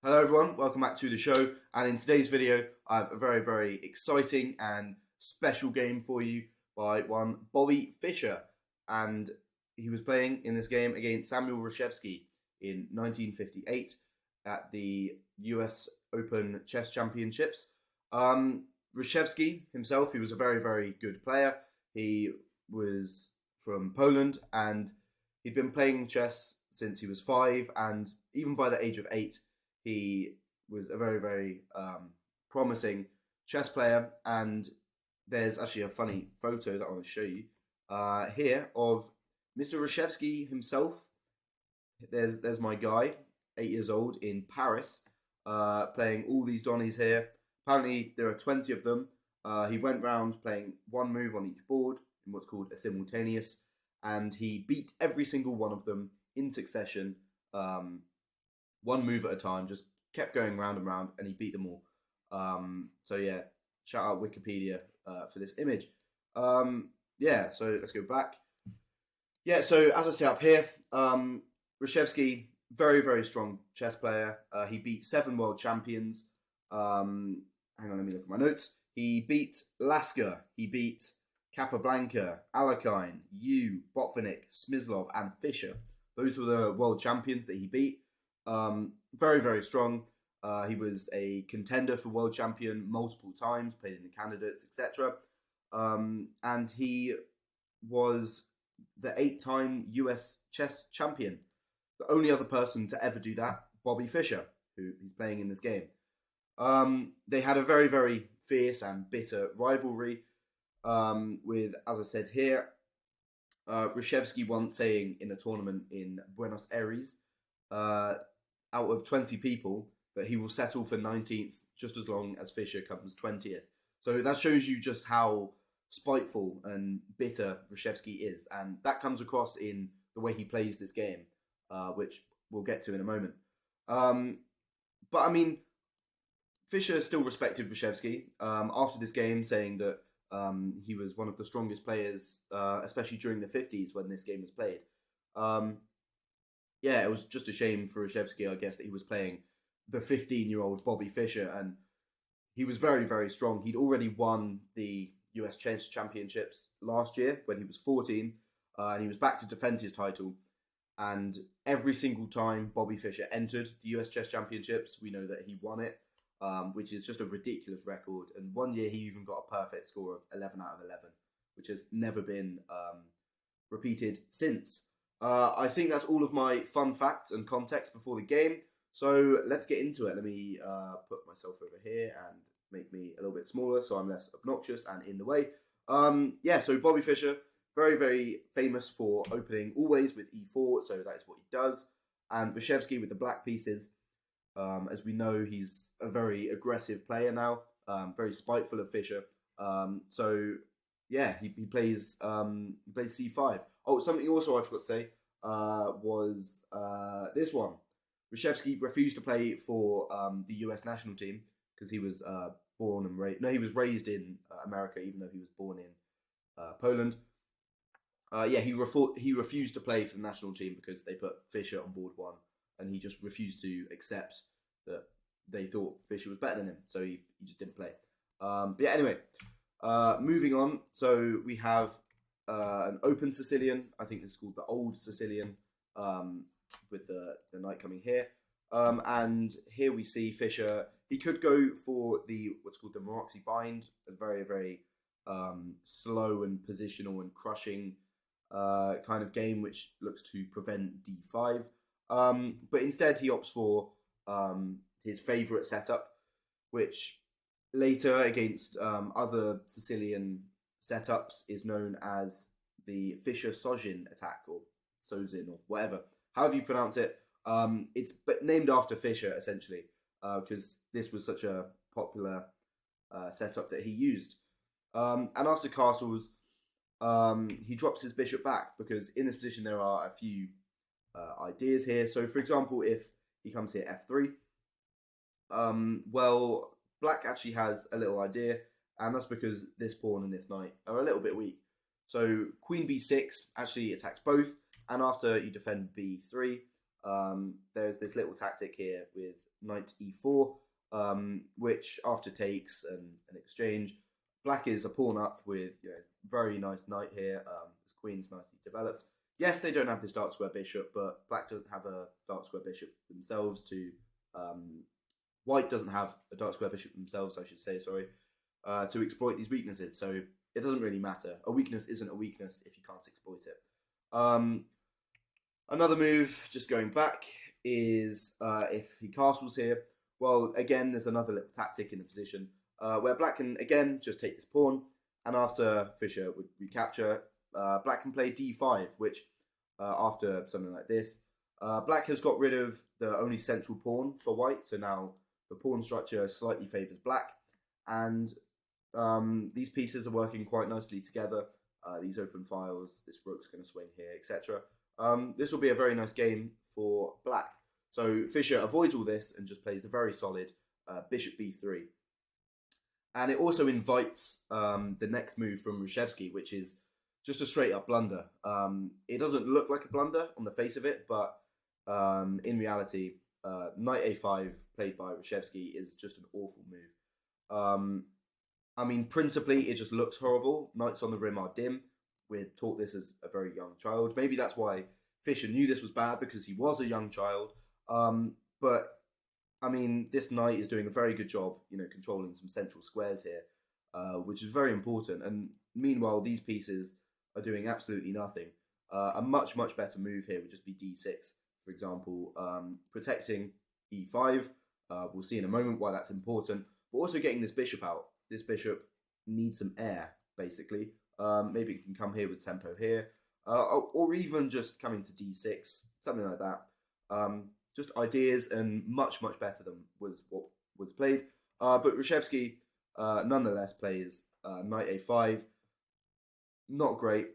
Hello everyone, welcome back to the show, and in today's video I have a very exciting and special game for you by one Bobby Fischer, and he was playing in this game against Samuel Reshevsky in 1958 at the US Open Chess Championships. Reshevsky himself, he was a very good player. He was from Poland and he'd been playing chess since he was 5, and even by the age of 8 he was a very promising chess player. And there's actually a funny photo that I want to show you here of Mr. Reshevsky himself. There's my guy, 8 years old, in Paris, playing all these Donnies here. Apparently there are 20 of them. He went round playing one move on each board in what's called a simultaneous, and he beat every single one of them in succession. One move at a time, just kept going round and round, and he beat them all. So yeah, shout out Wikipedia for this image. Yeah, so let's go back. Yeah, so as I say up here, Reshevsky, very strong chess player. He beat 7 world champions. Hang on, let me look at my notes. He beat Lasker, he beat Capablanca, Alekhine, Yu, Botvinnik, Smyslov, and Fischer. Those were the world champions that he beat. Very strong. He was a contender for world champion multiple times, played in the candidates, etc. And he was the 8-time US chess champion. The only other person to ever do that, Bobby Fischer, who he's playing in this game. They had a very fierce and bitter rivalry with, as I said here, Reshevsky once saying in a tournament in Buenos Aires, out of 20 people, that he will settle for 19th just as long as Fischer comes 20th. So that shows you just how spiteful and bitter Reshevsky is, and that comes across in the way he plays this game, which we'll get to in a moment. But I mean, Fischer still respected Reshevsky after this game, saying that he was one of the strongest players, especially during the 50s when this game was played. Yeah, it was just a shame for Reshevsky, I guess, that he was playing the 15-year-old Bobby Fischer, and he was very strong. He'd already won the US Chess Championships last year when he was 14, and he was back to defend his title. And every single time Bobby Fischer entered the US Chess Championships, we know that he won it, which is just a ridiculous record. And one year he even got a perfect score of 11 out of 11, which has never been repeated since. I think that's all of my fun facts and context before the game. So let's get into it. Let me put myself over here and make me a little bit smaller so I'm less obnoxious and in the way. Yeah, so Bobby Fischer, very famous for opening always with e4, so that is what he does. And Reshevsky with the black pieces. As we know, he's a very aggressive player now, very spiteful of Fischer. So yeah, he plays c5. Oh, something also I forgot to say was this one. Reshevsky refused to play for the US national team because he was born and raised. No, he was raised in America, even though he was born in Poland. Yeah, he refused to play for the national team because they put Fischer on board 1, and he just refused to accept that they thought Fischer was better than him, so he just didn't play. But yeah, anyway, moving on. So we have an open Sicilian. I think this is called the Old Sicilian, with the knight coming here. And here we see Fischer. He could go for what's called the Maroczy bind, a very slow and positional and crushing kind of game, which looks to prevent d5. But instead he opts for his favourite setup, which later against other Sicilian setups is known as the Fischer-Sozin attack, or Sozin, or whatever, however you pronounce it. It's named after Fischer, essentially, because this was such a popular setup that he used. And after castles, he drops his bishop back, because in this position there are a few ideas here. So, for example, if he comes here f3, well, black actually has a little idea, and that's because this pawn and this knight are a little bit weak. So queen b6 actually attacks both, and after you defend b3, there's this little tactic here with knight e4, which after takes and an exchange, black is a pawn up with very nice knight here. His queen's nicely developed. Yes, they don't have this dark square bishop, but black doesn't have a dark square bishop themselves to... white doesn't have a dark square bishop themselves, I should say, sorry, to exploit these weaknesses. So it doesn't really matter. A weakness isn't a weakness if you can't exploit it. Another move, just going back, is if he castles here. Well, again, there's another little tactic in the position where black can, again, just take this pawn. And after Fischer would recapture, black can play d5, which after something like this, black has got rid of the only central pawn for white. So now the pawn structure slightly favours black. And these pieces are working quite nicely together. These open files, this rook's going to swing here, etc. This will be a very nice game for black. So Fischer avoids all this and just plays the very solid bishop b3. And it also invites the next move from Reshevsky, which is just a straight up blunder. It doesn't look like a blunder on the face of it, but in reality, knight a5 played by Reshevsky is just an awful move. I mean, principally, it just looks horrible. Knights on the rim are dim. We're taught this as a very young child. Maybe that's why Fischer knew this was bad, because he was a young child. But, I mean, this knight is doing a very good job, controlling some central squares here, which is very important. And meanwhile, these pieces are doing absolutely nothing. A much, much better move here would just be d6, for example, protecting e5. We'll see in a moment why that's important. But also getting this bishop out. This bishop needs some air, basically. Maybe it can come here with tempo here. Or even just coming to d6, something like that. Just ideas, and much, much better than was what was played. But Reshevsky nonetheless plays knight a5. Not great.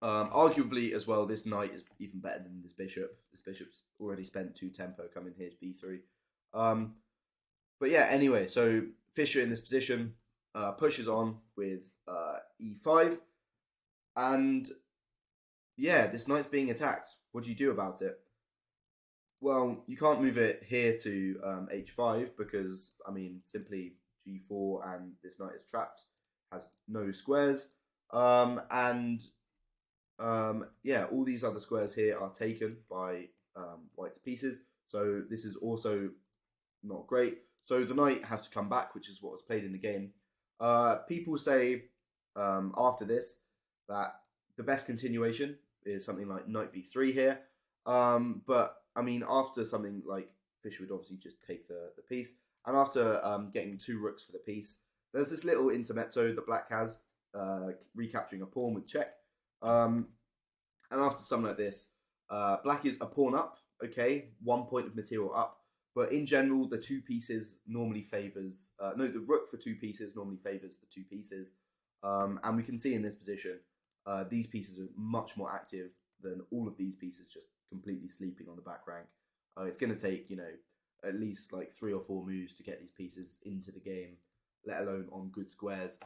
Arguably as well, this knight is even better than this bishop. This bishop's already spent 2 tempo coming here to b3. But yeah, anyway, so Fischer in this position pushes on with e5. And yeah, this knight's being attacked. What do you do about it? Well, you can't move it here to h5 because, I mean, simply g4 and this knight is trapped, has no squares. Yeah, all these other squares here are taken by white's pieces. So this is also not great. So the knight has to come back, which is what was played in the game. People say after this that the best continuation is something like knight b3 here. But I mean, after something like Fischer would obviously just take the piece. And after getting 2 rooks for the piece, there's this little intermezzo that black has, recapturing a pawn with check. And after something like this, black is a pawn up, okay, 1 point of material up. But in general, the 2 pieces normally favours... the rook for 2 pieces normally favours the 2 pieces. And we can see in this position, these pieces are much more active than all of these pieces just completely sleeping on the back rank. It's going to take, at least like 3 or 4 moves to get these pieces into the game, let alone on good squares.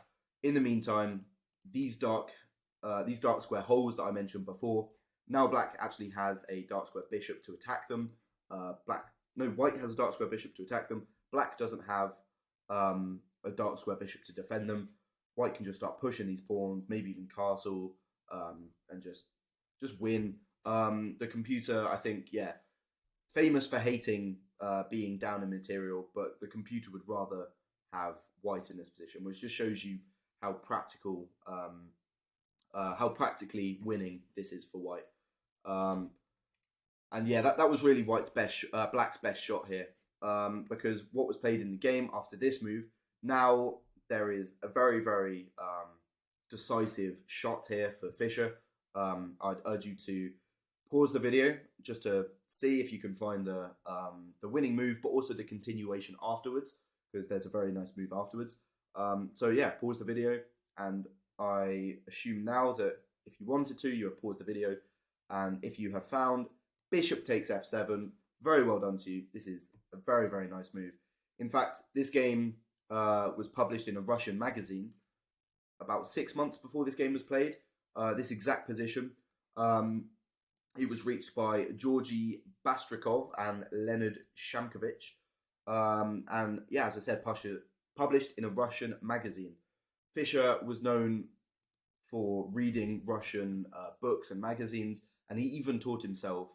In the meantime, these dark square holes that I mentioned before, now black actually has a dark square bishop to attack them. White has a dark square bishop to attack them. Black doesn't have a dark square bishop to defend them. White can just start pushing these pawns, maybe even castle, and just win. The computer, I think, yeah, famous for hating being down in material, but the computer would rather have white in this position, which just shows you how practical, how practically winning this is for white. And yeah, that was really black's best shot here, because what was played in the game after this move, now there is a very, very decisive shot here for Fischer. I'd urge you to pause the video just to see if you can find the winning move, but also the continuation afterwards, because there's a very nice move afterwards. So yeah, pause the video, and I assume now that if you wanted to, you have paused the video, and if you have found bishop takes f7, very well done to you. This is a very, very nice move. In fact, this game was published in a Russian magazine about 6 months before this game was played, this exact position. He was reached by Georgy Bastrikov and Leonard Shamkovich. And yeah, as I said, published in a Russian magazine. Fischer was known for reading Russian books and magazines, and he even taught himself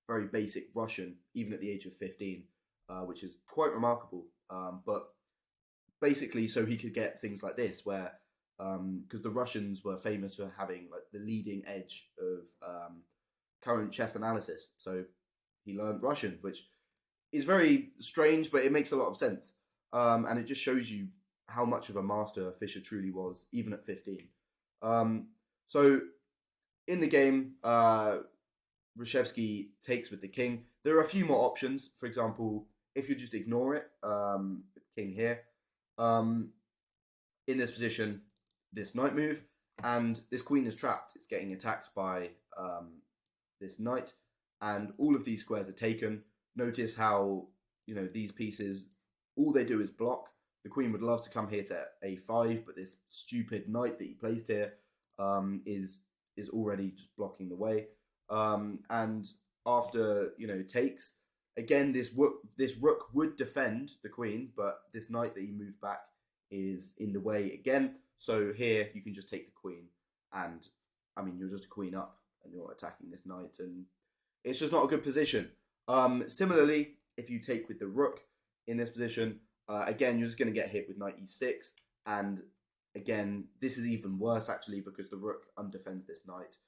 very basic Russian, even at the age of 15, which is quite remarkable. But basically, so he could get things like this, where because the Russians were famous for having like the leading edge of current chess analysis, so he learned Russian, which is very strange, but it makes a lot of sense, and it just shows you how much of a master Fischer truly was, even at 15. So in the game, Reshevsky takes with the king. There are a few more options. For example, if you just ignore it, king here, in this position, this knight move, and this queen is trapped. It's getting attacked by this knight, and all of these squares are taken. Notice how, you know, these pieces, all they do is block. The queen would love to come here to a5, but this stupid knight that he placed here is already just blocking the way. And after, you know, takes, again, this rook would defend the queen, but this knight that he moved back is in the way again. So here you can just take the queen, and I mean, you're just a queen up and you're attacking this knight, and it's just not a good position. Similarly, if you take with the rook in this position, again, you're just going to get hit with knight e6, and again, this is even worse actually, because the rook undefends this knight,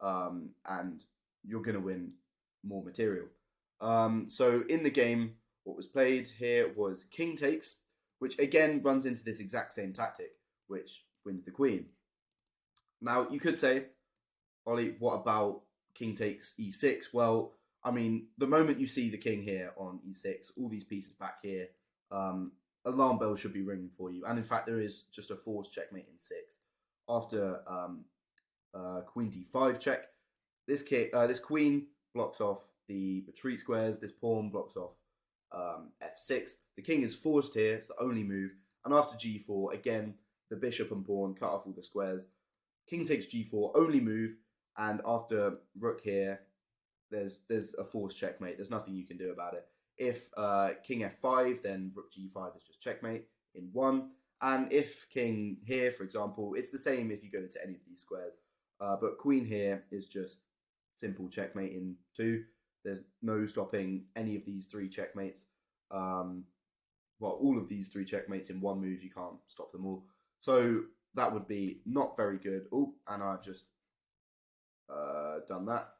and you're going to win more material. So in the game, what was played here was king takes, which again runs into this exact same tactic, which wins the queen. Now, you could say, Ollie, what about king takes e6? Well, I mean, the moment you see the king here on e6, all these pieces back here, alarm bells should be ringing for you. And in fact, there is just a forced checkmate in 6. After queen d5 check, this queen blocks off the retreat squares, this pawn blocks off f6. The king is forced here, it's the only move. And after g4, again, the bishop and pawn cut off all the squares. King takes g4, only move. And after rook here, there's a forced checkmate. There's nothing you can do about it. If king f5, then rook g5 is just checkmate in 1. And if king here, for example, it's the same if you go into any of these squares. But queen here is just simple checkmate in 2. There's no stopping any of these 3 checkmates. Well, all of these 3 checkmates in 1 move, you can't stop them all. So that would be not very good. Oh, and I've just done that.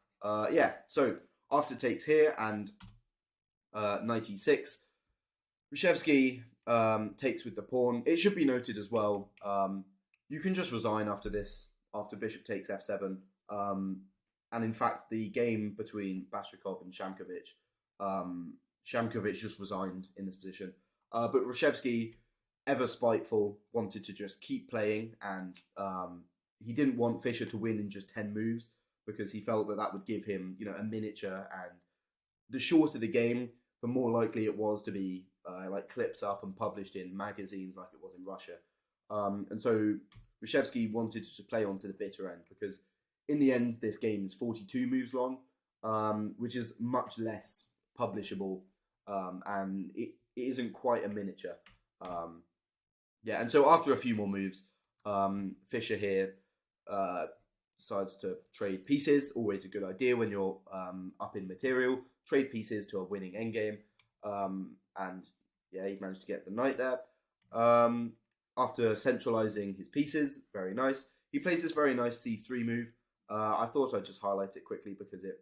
Yeah, so after takes here and knight e6, Reshevsky takes with the pawn. It should be noted as well, you can just resign after this, after bishop takes f7. And in fact, the game between Bastrikov and Shamkovich, Shamkovich just resigned in this position. But Reshevsky, ever spiteful, wanted to just keep playing, and he didn't want Fischer to win in just 10 moves, because he felt that that would give him, you know, a miniature, and the shorter the game, the more likely it was to be like clipped up and published in magazines like it was in Russia. And so Reshevsky wanted to play on to the bitter end, because in the end, this game is 42 moves long, which is much less publishable, and it isn't quite a miniature. Yeah, and so after a few more moves, Fischer here decides to trade pieces. Always a good idea when you're up in material. Trade pieces to a winning endgame. And yeah, he managed to get the knight there. After centralizing his pieces, very nice. He plays this very nice c3 move. I thought I'd just highlight it quickly because it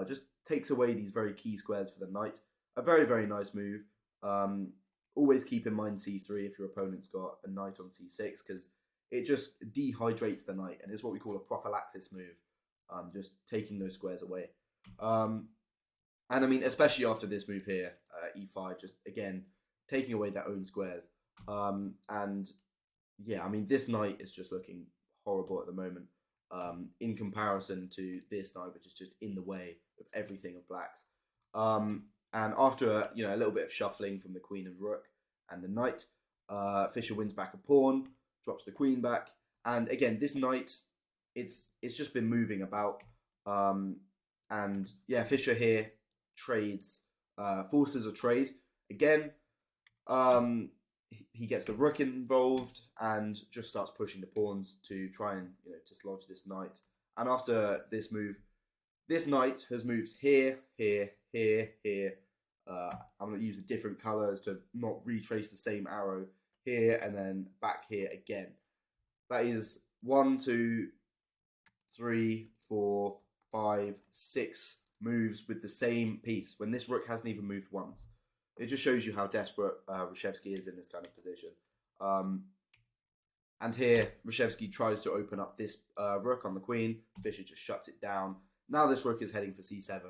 just takes away these very key squares for the knight. A very, very nice move. Always keep in mind c3 if your opponent's got a knight on c6, because it just dehydrates the knight, and it's what we call a prophylaxis move, just taking those squares away. And I mean, especially after this move here, e5, just again, taking away their own squares. And yeah, I mean, this knight is just looking horrible at the moment, in comparison to this knight, which is just in the way of everything of black's. And after a little bit of shuffling from the queen and rook and the knight, Fischer wins back a pawn, drops the queen back, and again, this knight, it's just been moving about. And yeah, Fischer here trades, forces a trade again. He gets the rook involved and just starts pushing the pawns to try and dislodge this knight. And after this move, this knight has moved here, here, here, here. I'm going to use the different colors to not retrace the same arrow here and then back here again. That is 1, 2, 3, 4, 5, 6 moves with the same piece when this rook hasn't even moved once. It just shows you how desperate Reshevsky is in this kind of position. And here, Reshevsky tries to open up this rook on the queen. Fischer just shuts it down. Now this rook is heading for c7.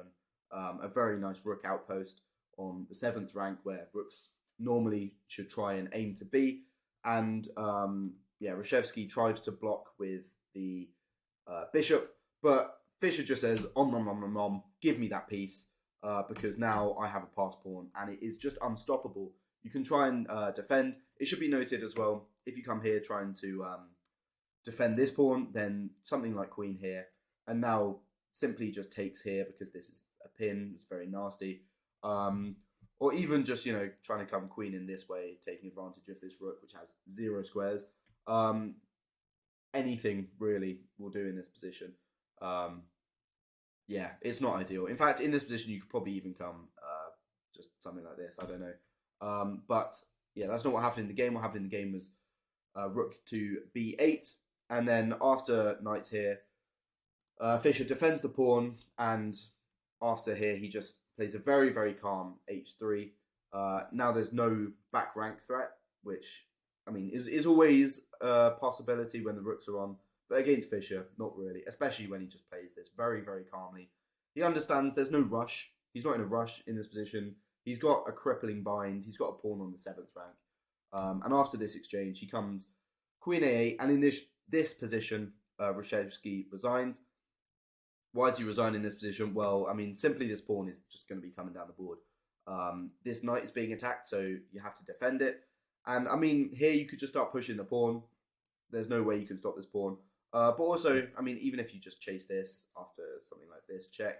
A very nice rook outpost on the 7th rank where rooks normally should try and aim to be. And yeah, Reshevsky tries to block with the bishop, but Fischer just says, give me that piece, because now I have a passed pawn, and it is just unstoppable. You can try and defend. It should be noted as well, if you come here trying to defend this pawn, then something like queen here, and now simply just takes here because this is a pin, it's very nasty. Or even just, trying to come queen in this way, taking advantage of this rook, which has 0 squares. Anything really will do in this position. Yeah, it's not ideal. In fact, in this position, you could probably even come just something like this. I don't know. But yeah, that's not what happened in the game. What happened in the game was rook to b8. And then after knight here, Fischer defends the pawn. And after here, he just plays a very, very calm h3. Now there's no back rank threat, which, I mean, is always a possibility when the rooks are on. But against Fischer, not really, especially when he just plays this very, very calmly. He understands there's no rush. He's not in a rush in this position. He's got a crippling bind. He's got a pawn on the 7th rank. And after this exchange, he comes queen a8. And in this position, Reshevsky resigns. Why does he resign in this position? Well, I mean, simply this pawn is just going to be coming down the board. This knight is being attacked, so you have to defend it. And, I mean, here you could just start pushing the pawn. There's no way you can stop this pawn. But also, I mean, even if you just chase this after something like this, check.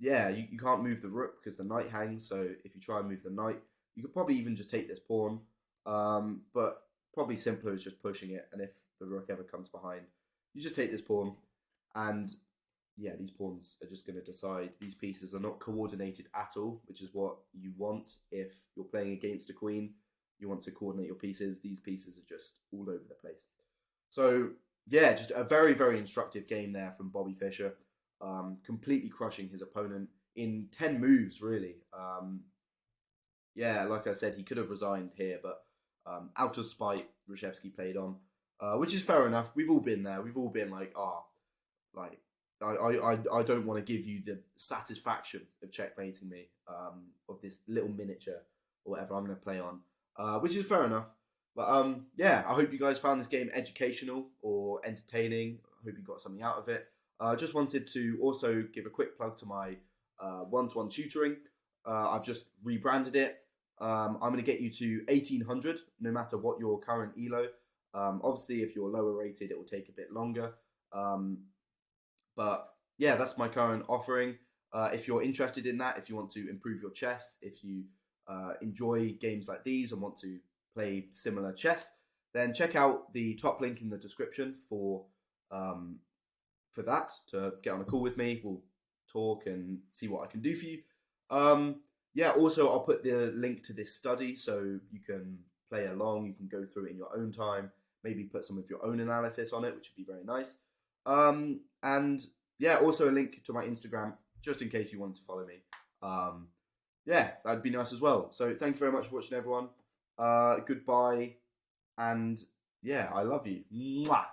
Yeah, you can't move the rook because the knight hangs. So if you try and move the knight, you could probably even just take this pawn. But probably simpler is just pushing it. And if the rook ever comes behind, you just take this pawn. And yeah, these pawns are just going to decide. These pieces are not coordinated at all, which is what you want if you're playing against a queen. You want to coordinate your pieces. These pieces are just all over the place. So yeah, just a very, very instructive game there from Bobby Fischer. Completely crushing his opponent in 10 moves, really. Yeah, like I said, he could have resigned here, but out of spite, Reshevsky played on, which is fair enough. We've all been there. We've all been like, I don't want to give you the satisfaction of checkmating me, of this little miniature or whatever I'm going to play on, which is fair enough. But yeah, I hope you guys found this game educational or entertaining. I hope you got something out of it. Just wanted to also give a quick plug to my one-to-one tutoring. I've just rebranded it. I'm going to get you to 1800, no matter what your current elo. Obviously, if you're lower rated, it will take a bit longer. But yeah, that's my current offering. If you're interested in that, if you want to improve your chess, if you enjoy games like these and want to play similar chess, then check out the top link in the description for that, to get on a call with me. We'll talk and see what I can do for you. Yeah, also I'll put the link to this study so you can play along, you can go through it in your own time, maybe put some of your own analysis on it, which would be very nice. And yeah, also a link to my Instagram, just in case you want to follow me. Yeah, that'd be nice as well. So thank you very much for watching, everyone. Goodbye, and yeah, I love you. Mwah!